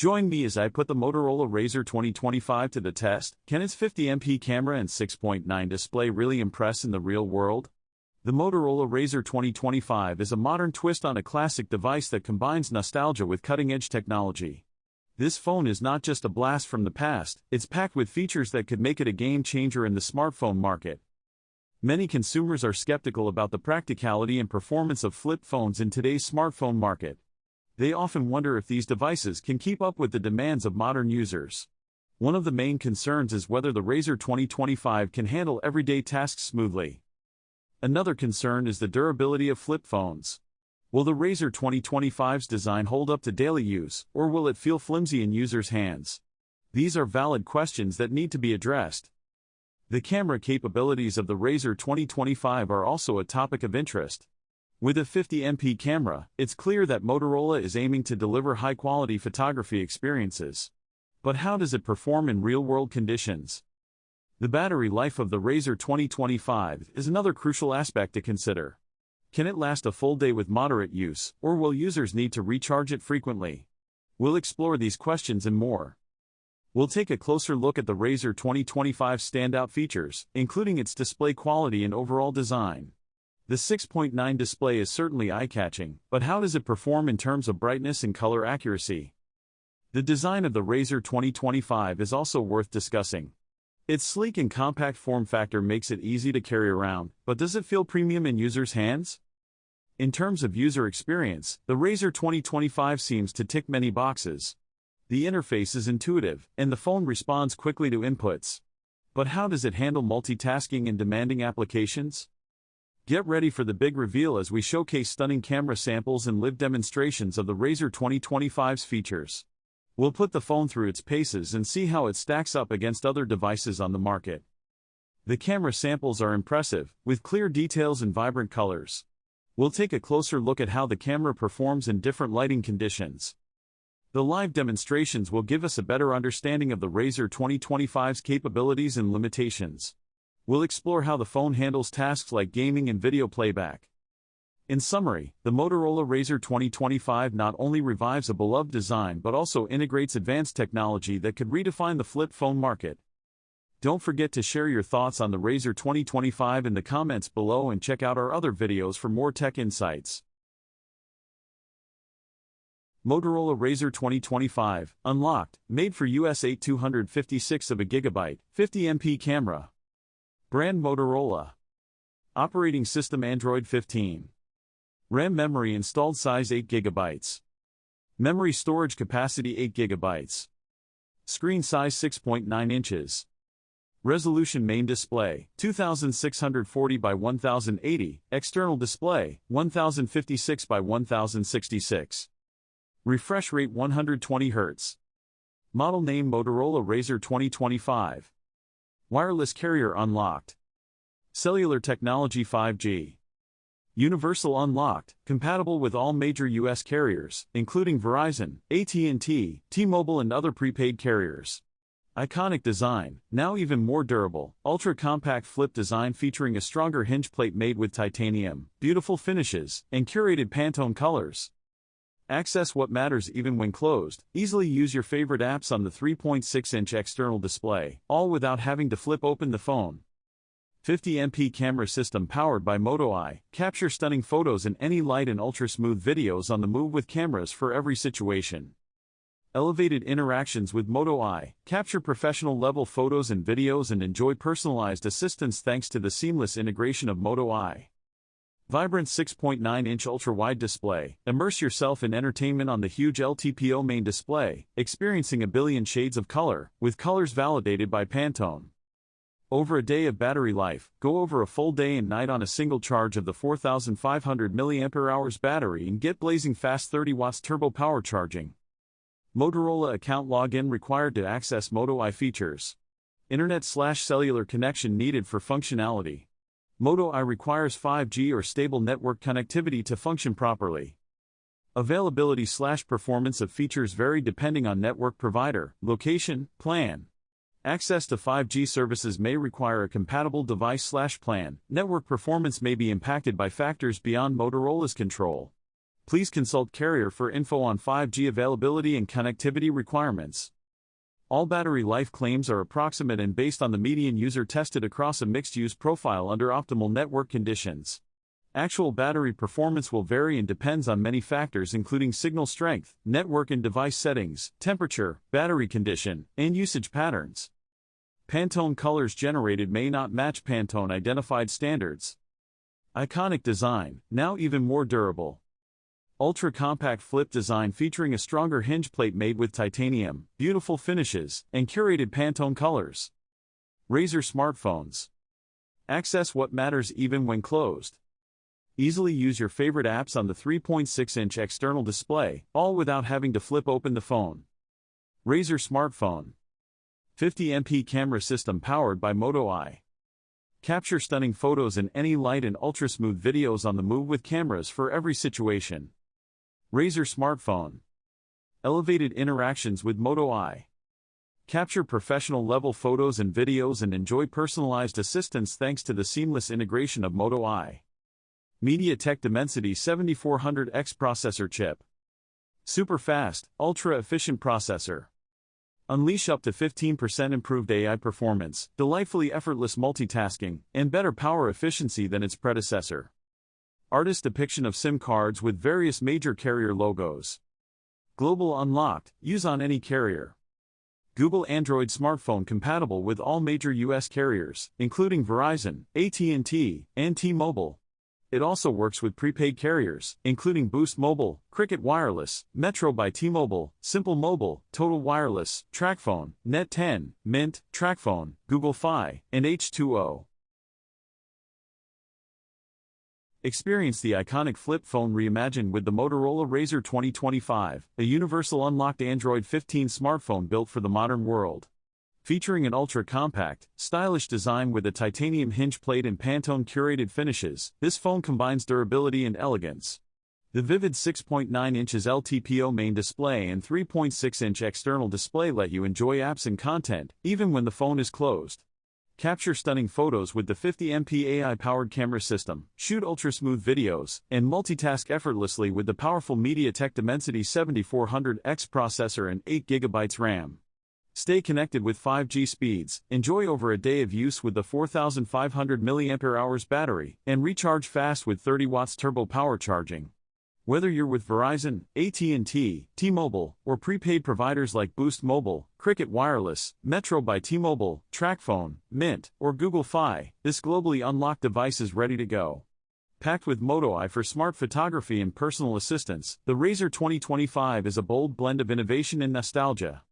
Join me as I put the Motorola Razr 2025 to the test. Can its 50MP camera and 6.9 display really impress in the real world? The Motorola Razr 2025 is a modern twist on a classic device that combines nostalgia with cutting-edge technology. This phone is not just a blast from the past, it's packed with features that could make it a game-changer in the smartphone market. Many consumers are skeptical about the practicality and performance of flip phones in today's smartphone market. They often wonder if these devices can keep up with the demands of modern users. One of the main concerns is whether the Razr 2025 can handle everyday tasks smoothly. Another concern is the durability of flip phones. Will the Razr 2025's design hold up to daily use, or will it feel flimsy in users' hands? These are valid questions that need to be addressed. The camera capabilities of the Razr 2025 are also a topic of interest. With a 50MP camera, it's clear that Motorola is aiming to deliver high-quality photography experiences. But how does it perform in real-world conditions? The battery life of the Razr 2025 is another crucial aspect to consider. Can it last a full day with moderate use, or will users need to recharge it frequently? We'll explore these questions and more. We'll take a closer look at the Razr 2025's standout features, including its display quality and overall design. The 6.9 display is certainly eye-catching, but how does it perform in terms of brightness and color accuracy? The design of the Razr 2025 is also worth discussing. Its sleek and compact form factor makes it easy to carry around, but does it feel premium in users' hands? In terms of user experience, the Razr 2025 seems to tick many boxes. The interface is intuitive, and the phone responds quickly to inputs. But how does it handle multitasking and demanding applications? Get ready for the big reveal as we showcase stunning camera samples and live demonstrations of the Razr 2025's features. We'll put the phone through its paces and see how it stacks up against other devices on the market. The camera samples are impressive, with clear details and vibrant colors. We'll take a closer look at how the camera performs in different lighting conditions. The live demonstrations will give us a better understanding of the Razr 2025's capabilities and limitations. We'll explore how the phone handles tasks like gaming and video playback. In summary, the Motorola Razr 2025 not only revives a beloved design but also integrates advanced technology that could redefine the flip phone market. Don't forget to share your thoughts on the Razr 2025 in the comments below and check out our other videos for more tech insights. Motorola Razr 2025, unlocked, made for US 8 256 of a gigabyte, 50MP camera. Brand Motorola. Operating system Android 15. RAM memory installed size 8 GB. Memory storage capacity 8 GB. Screen size 6.9 inches. Resolution main display, 2640 by 1080, external display, 1056 by 1066. Refresh rate 120 Hz. Model name Motorola Razr 2025. Wireless carrier unlocked. Cellular technology 5G. Universal unlocked, compatible with all major US carriers, including Verizon, AT&T, T-Mobile and other prepaid carriers. Iconic design, now even more durable, ultra-compact flip design featuring a stronger hinge plate made with titanium, beautiful finishes, and curated Pantone colors. Access what matters even when closed, easily use your favorite apps on the 3.6-inch external display, all without having to flip open the phone. 50MP camera system powered by Moto. Capture stunning photos in any light and ultra-smooth videos on the move with cameras for every situation. Elevated interactions with Moto. Capture professional-level photos and videos and enjoy personalized assistance thanks to the seamless integration of Moto. Vibrant 6.9-inch ultra-wide display. Immerse yourself in entertainment on the huge LTPO main display, experiencing a billion shades of color, with colors validated by Pantone. Over a day of battery life, go over a full day and night on a single charge of the 4500 mAh battery and get blazing fast 30 watts TurboPower charging. Motorola account login required to access Moto features. Internet/cellular connection needed for functionality. Moto requires 5G or stable network connectivity to function properly. Availability/performance of features vary depending on network provider, location, plan. Access to 5G services may require a compatible device/plan. Network performance may be impacted by factors beyond Motorola's control. Please consult carrier for info on 5G availability and connectivity requirements. All battery life claims are approximate and based on the median user tested across a mixed-use profile under optimal network conditions. Actual battery performance will vary and depends on many factors including signal strength, network and device settings, temperature, battery condition, and usage patterns. Pantone colors generated may not match Pantone-identified standards. Iconic design, now even more durable. Ultra-compact flip design featuring a stronger hinge plate made with titanium, beautiful finishes, and curated Pantone colors. Razr smartphones. Access what matters even when closed. Easily use your favorite apps on the 3.6-inch external display, all without having to flip open the phone. Razr smartphone. 50MP camera system powered by Moto. Capture stunning photos in any light and ultra-smooth videos on the move with cameras for every situation. Razr smartphone. Elevated interactions with Moto. Capture professional-level photos and videos and enjoy personalized assistance thanks to the seamless integration of Moto. MediaTek Dimensity 7400X processor chip. Super fast, ultra-efficient processor. Unleash up to 15% improved AI performance, delightfully effortless multitasking, and better power efficiency than its predecessor. Artist depiction of SIM cards with various major carrier logos. Global unlocked, use on any carrier. Google Android smartphone compatible with all major US carriers, including Verizon, AT&T, and T-Mobile. It also works with prepaid carriers, including Boost Mobile, Cricket Wireless, Metro by T-Mobile, Simple Mobile, Total Wireless, TracFone, Net10, Mint, TracFone, Google Fi, and H2O. Experience the iconic flip phone reimagined with the Motorola Razr 2025, a universal unlocked Android 15 smartphone built for the modern world. Featuring an ultra-compact, stylish design with a titanium hinge plate and Pantone curated finishes, this phone combines durability and elegance. The vivid 6.9 inches LTPO main display and 3.6-inch external display let you enjoy apps and content, even when the phone is closed. Capture stunning photos with the 50MP AI-powered camera system, shoot ultra-smooth videos, and multitask effortlessly with the powerful MediaTek Dimensity 7400X processor and 8GB RAM. Stay connected with 5G speeds, enjoy over a day of use with the 4500 mAh battery, and recharge fast with 30 watts TurboPower charging. Whether you're with Verizon, AT&T, T-Mobile, or prepaid providers like Boost Mobile, Cricket Wireless, Metro by T-Mobile, TracFone, Mint, or Google Fi, this globally unlocked device is ready to go. Packed with Moto for smart photography and personal assistance, the Razr 2025 is a bold blend of innovation and nostalgia.